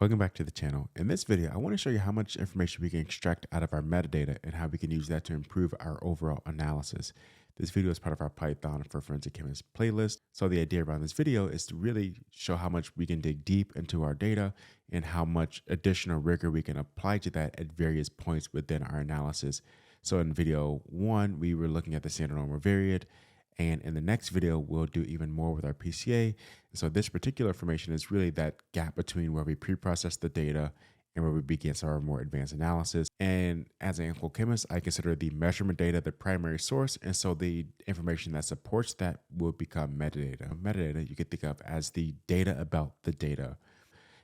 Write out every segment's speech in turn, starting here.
Welcome back to the channel. In this video, I want to show you how much information we can extract out of our metadata and how we can use that to improve our overall analysis. This video is part of our Python for Forensic Chemists playlist. So the idea around this video is to really show how much we can dig deep into our data and how much additional rigor we can apply to that at various points within our analysis. So in video 1, we were looking at the standard normal variate. And in the next video, we'll do even more with our PCA. So this particular information is really that gap between where we pre-process the data and where we begin our more advanced analysis. And as an analytical chemist, I consider the measurement data the primary source. And so the information that supports that will become metadata. Metadata you could think of as the data about the data.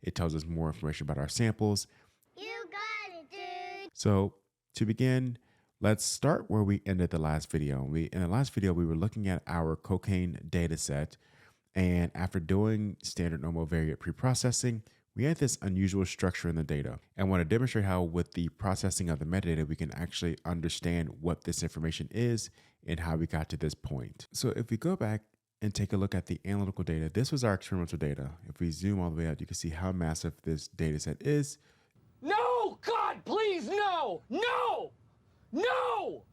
It tells us more information about our samples. You got it, dude. So to begin, let's start where we ended the last video. In the last video, we were looking at our cocaine data set. And after doing standard normal variate preprocessing, we had this unusual structure in the data. I want to demonstrate how with the processing of the metadata, we can actually understand what this information is and how we got to this point. So if we go back and take a look at the analytical data, this was our experimental data. If we zoom all the way out, you can see how massive this data set is. No! God, please, no! No! No!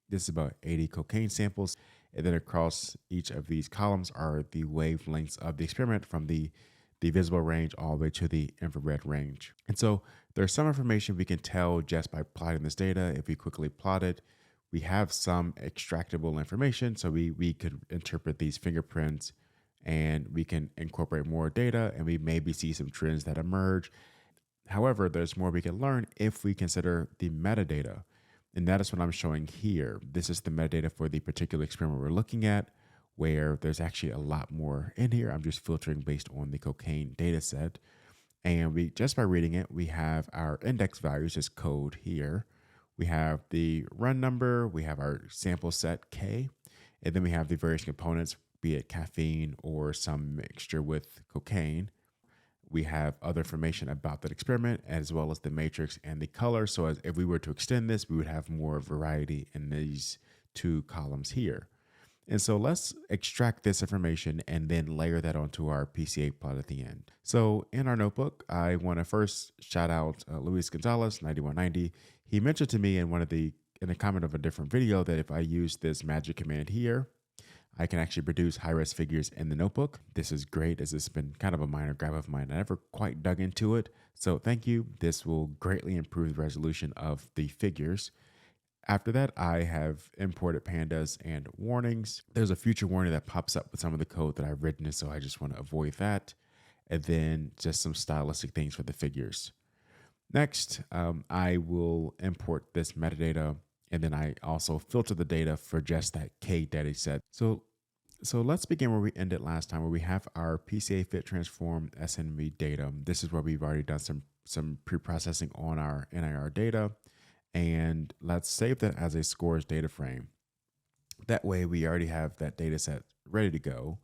This is about 80 cocaine samples. And then across each of these columns are the wavelengths of the experiment from the visible range all the way to the infrared range. And so there's some information we can tell just by plotting this data. If we quickly plot it, we have some extractable information. So we could interpret these fingerprints and we can incorporate more data and we maybe see some trends that emerge. However, there's more we can learn if we consider the metadata. And that is what I'm showing here. This is the metadata for the particular experiment we're looking at, where there's actually a lot more in here. I'm just filtering based on the cocaine data set. And we just by reading it, we have our index values as code here. We have the run number, we have our sample set K, and then we have the various components, be it caffeine or some mixture with cocaine. We have other information about that experiment as well as the matrix and the color. So if we were to extend this, we would have more variety in these two columns here. And so let's extract this information and then layer that onto our PCA plot at the end. So in our notebook, I want to first shout out Luis Gonzalez, 9190. He mentioned to me in a comment of a different video that if I use this magic command here, I can actually produce high-res figures in the notebook. This is great as it's been kind of a minor grab of mine. I never quite dug into it. So thank you. This will greatly improve the resolution of the figures. After that, I have imported pandas and warnings. There's a future warning that pops up with some of the code that I've written, so I just want to avoid that. And then just some stylistic things for the figures. Next, I will import this metadata. And then I also filter the data for just that K data set. So let's begin where we ended last time, where we have our PCA fit transform SNV data. This is where we've already done some pre-processing on our NIR data. And let's save that as a scores data frame. That way we already have that data set ready to go.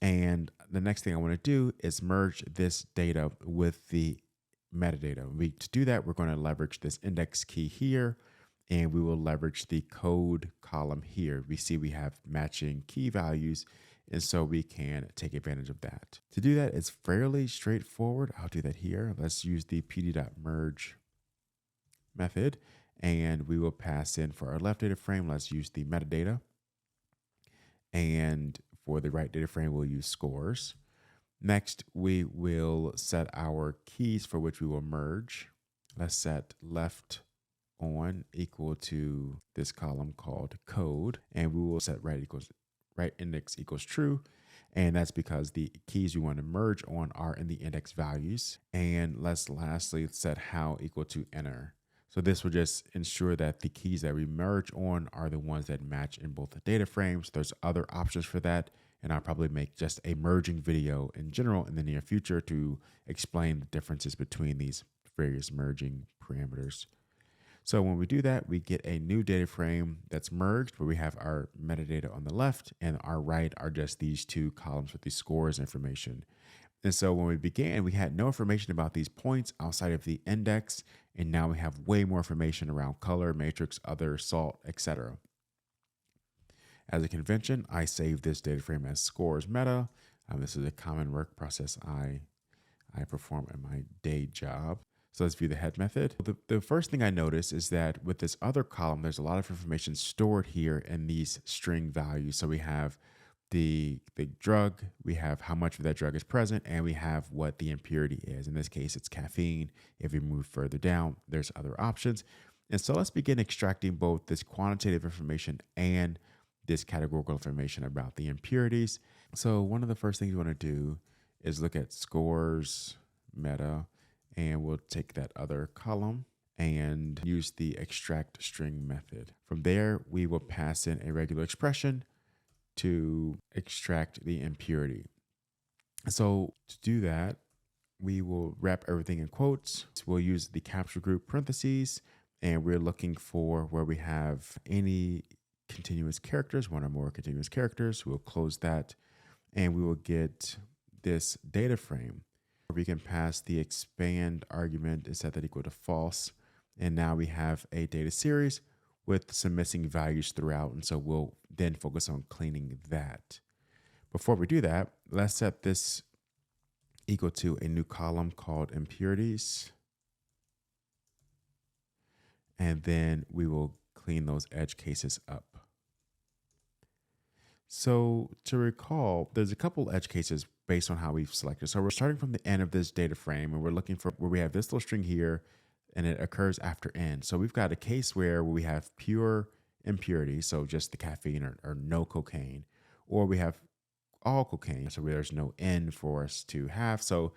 And the next thing I want to do is merge this data with the metadata. To do that, we're going to leverage this index key here. And we will leverage the code column here. We see we have matching key values, and so we can take advantage of that. To do that, it's fairly straightforward. I'll do that here. Let's use the pd.merge method, and we will pass in for our left data frame. Let's use the metadata. And for the right data frame, we'll use scores. Next, we will set our keys for which we will merge. Let's set left on equal to this column called code, and we will set right index equals true, and that's because the keys we want to merge on are in the index values. And let's lastly set how equal to enter. So this will just ensure that the keys that we merge on are the ones that match in both the data frames. There's other options for that, and I'll probably make just a merging video in general in the near future to explain the differences between these various merging parameters. So when we do that, we get a new data frame that's merged where we have our metadata on the left and our right are just these two columns with the scores information. And so when we began, we had no information about these points outside of the index. And now we have way more information around color, matrix, other, salt, etc. As a convention, I save this data frame as scores meta. This is a common work process I I perform in my day job. So let's view the head method. The first thing I notice is that with this other column, there's a lot of information stored here in these string values. So we have the drug, we have how much of that drug is present, and we have what the impurity is. In this case, it's caffeine. If we move further down, there's other options. And so let's begin extracting both this quantitative information and this categorical information about the impurities. So one of the first things you want to do is look at scores, meta, and we'll take that other column and use the extract string method. From there, we will pass in a regular expression to extract the impurity. So to do that, we will wrap everything in quotes. We'll use the capture group parentheses, and we're looking for where we have any continuous characters, one or more continuous characters. We'll close that, and we will get this data frame. We can pass the expand argument and set that equal to false. And now we have a data series with some missing values throughout. And so we'll then focus on cleaning that. Before we do that, let's set this equal to a new column called impurities. And then we will clean those edge cases up. So to recall, there's a couple edge cases based on how we've selected. So we're starting from the end of this data frame, and we're looking for where we have this little string here, and it occurs after n. So we've got a case where we have pure impurity, so just the caffeine or no cocaine, or we have all cocaine, so there's no n for us to have. So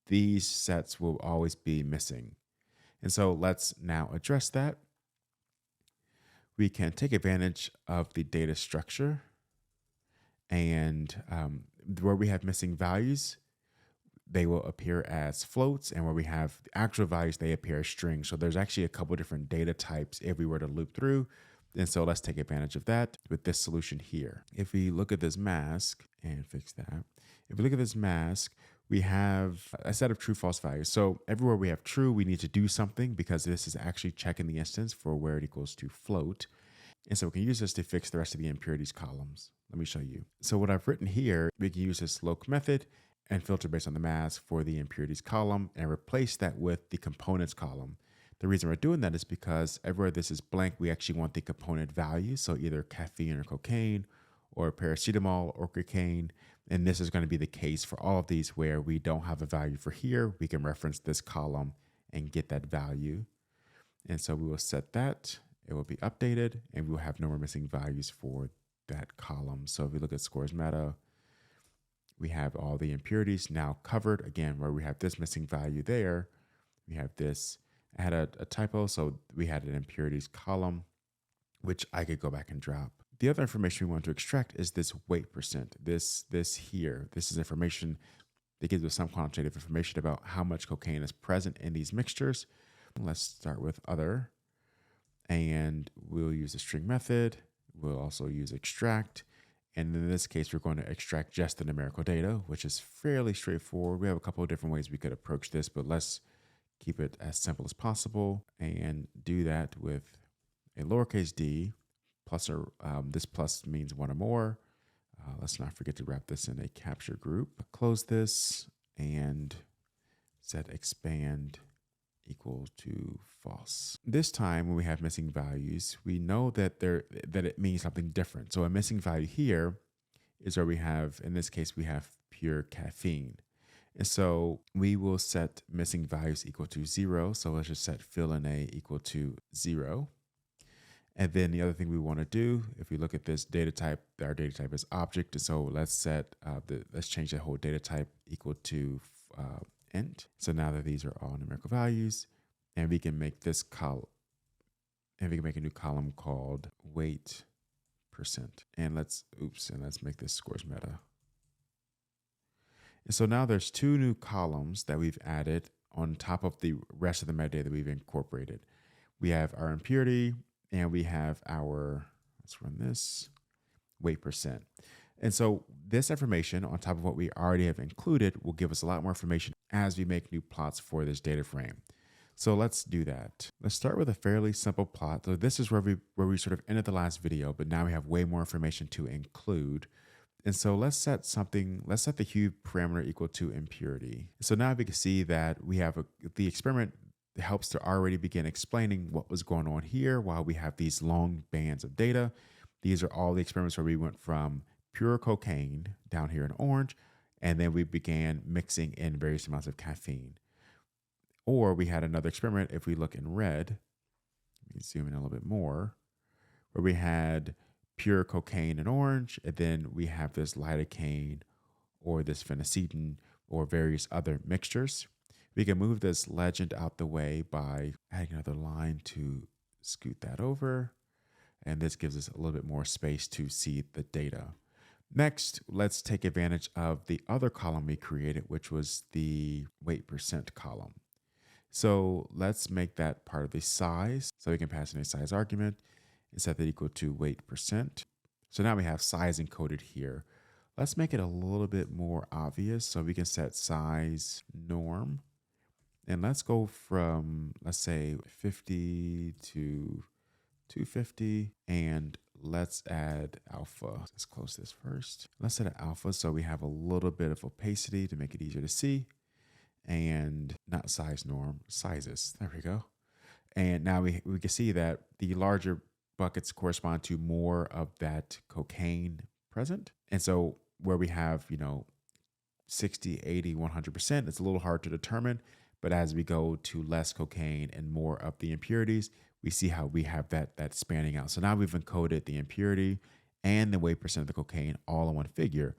these sets will always be missing. And so let's now address that. We can take advantage of the data structure, and where we have missing values, they will appear as floats, and where we have the actual values, they appear as strings. So there's actually a couple different data types if we were to loop through. And so let's take advantage of that with this solution here. If we look at this mask and fix that, if we look at this mask, we have a set of true false values. So everywhere we have true, we need to do something because this is actually checking the instance for where it equals to float. And so we can use this to fix the rest of the impurities columns. Let me show you. So what I've written here, we can use this loc method and filter based on the mask for the impurities column and replace that with the components column. The reason we're doing that is because everywhere this is blank, we actually want the component value. So either caffeine or cocaine or paracetamol or cocaine. And this is going to be the case for all of these where we don't have a value for here. We can reference this column and get that value. And so we will set that. It will be updated, and we'll have no more missing values for that column. So if we look at scores meta, we have all the impurities now covered. Again, where we have this missing value there, we have this. I had a typo, so we had an impurities column, which I could go back and drop. The other information we want to extract is this weight percent. This here. This is information that gives us some quantitative information about how much cocaine is present in these mixtures. Let's start with other. And we'll use the string method. We'll also use extract. And in this case, we're going to extract just the numerical data, which is fairly straightforward. We have a couple of different ways we could approach this, but let's keep it as simple as possible and do that with a lowercase d plus, or this plus means one or more. Let's not forget to wrap this in a capture group. Close this and set expand equal to false. This time when we have missing values, we know that it means something different. So a missing value here is where we have, in this case, we have pure caffeine. And so we will set missing values equal to 0. So let's just set fill in A equal to 0. And then the other thing we want to do, if we look at this data type, our data type is object. And so let's set let's change the whole data type equal to int. So now that these are all numerical values, and we can make this column, and we can make a new column called weight percent. And let's make this scores meta. And so now there's two new columns that we've added on top of the rest of the metadata that we've incorporated. We have our impurity, and we have our, let's run this, weight percent. And so this information on top of what we already have included will give us a lot more information as we make new plots for this data frame. So let's do that. Let's start with a fairly simple plot. So this is where we sort of ended the last video, but now we have way more information to include. And so let's set the hue parameter equal to impurity. So now we can see that we have the experiment helps to already begin explaining what was going on here while we have these long bands of data. These are all the experiments where we went from pure cocaine down here in orange, and then we began mixing in various amounts of caffeine. Or we had another experiment, if we look in red, let me zoom in a little bit more, where we had pure cocaine in orange, and then we have this lidocaine or this phenacetin or various other mixtures. We can move this legend out the way by adding another line to scoot that over. And this gives us a little bit more space to see the data. Next, let's take advantage of the other column we created, which was the weight percent column. So let's make that part of the size. So we can pass in a size argument and set that equal to weight percent. So now we have size encoded here. Let's make it a little bit more obvious. So we can set size norm. And let's go from, let's say, 50 to 250. And let's add alpha. Let's close this first. Let's set an alpha so we have a little bit of opacity to make it easier to see. And not size norm, sizes. There we go. And now we can see that the larger buckets correspond to more of that cocaine present. And so where we have, 60, 80, 100%, it's a little hard to determine. But as we go to less cocaine and more of the impurities, we see how we have that spanning out. So now we've encoded the impurity and the weight percent of the cocaine all in one figure.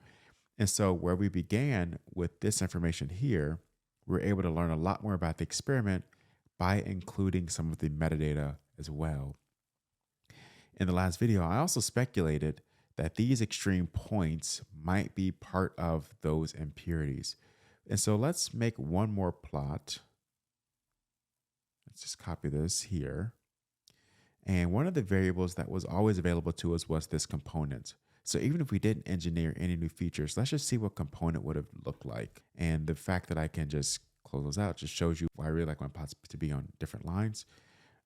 And so where we began with this information here, we're able to learn a lot more about the experiment by including some of the metadata as well. In the last video, I also speculated that these extreme points might be part of those impurities. And so let's make one more plot. Let's just copy this here. And one of the variables that was always available to us was this component. So even if we didn't engineer any new features, let's just see what component would have looked like. And the fact that I can just close those out just shows you why I really like my plots to be on different lines.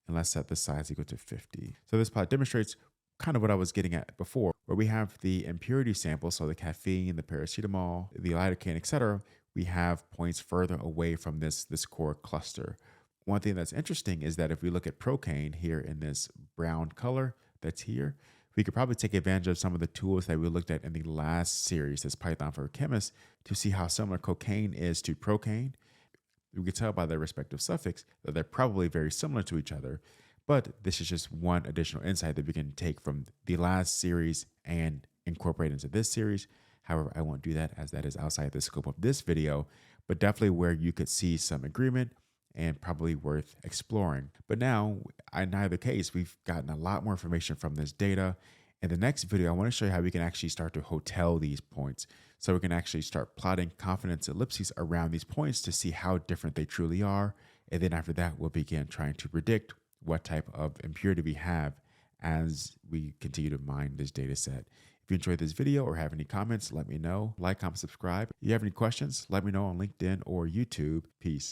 And let's set the size equal to 50. So this plot demonstrates kind of what I was getting at before, where we have the impurity sample, so the caffeine, the paracetamol, the lidocaine, etc. We have points further away from this core cluster. One thing that's interesting is that if we look at procaine here in this brown color that's here, we could probably take advantage of some of the tools that we looked at in the last series, this Python for Chemists, to see how similar cocaine is to procaine. We can tell by their respective suffix that they're probably very similar to each other, but this is just one additional insight that we can take from the last series and incorporate into this series. However, I won't do that as that is outside the scope of this video, but definitely where you could see some agreement and probably worth exploring. But now, in either case, we've gotten a lot more information from this data. In the next video, I want to show you how we can actually start to hotel these points. So we can actually start plotting confidence ellipses around these points to see how different they truly are. And then after that, we'll begin trying to predict what type of impurity we have as we continue to mine this data set. If you enjoyed this video or have any comments, let me know. Like, comment, subscribe. If you have any questions, let me know on LinkedIn or YouTube. Peace.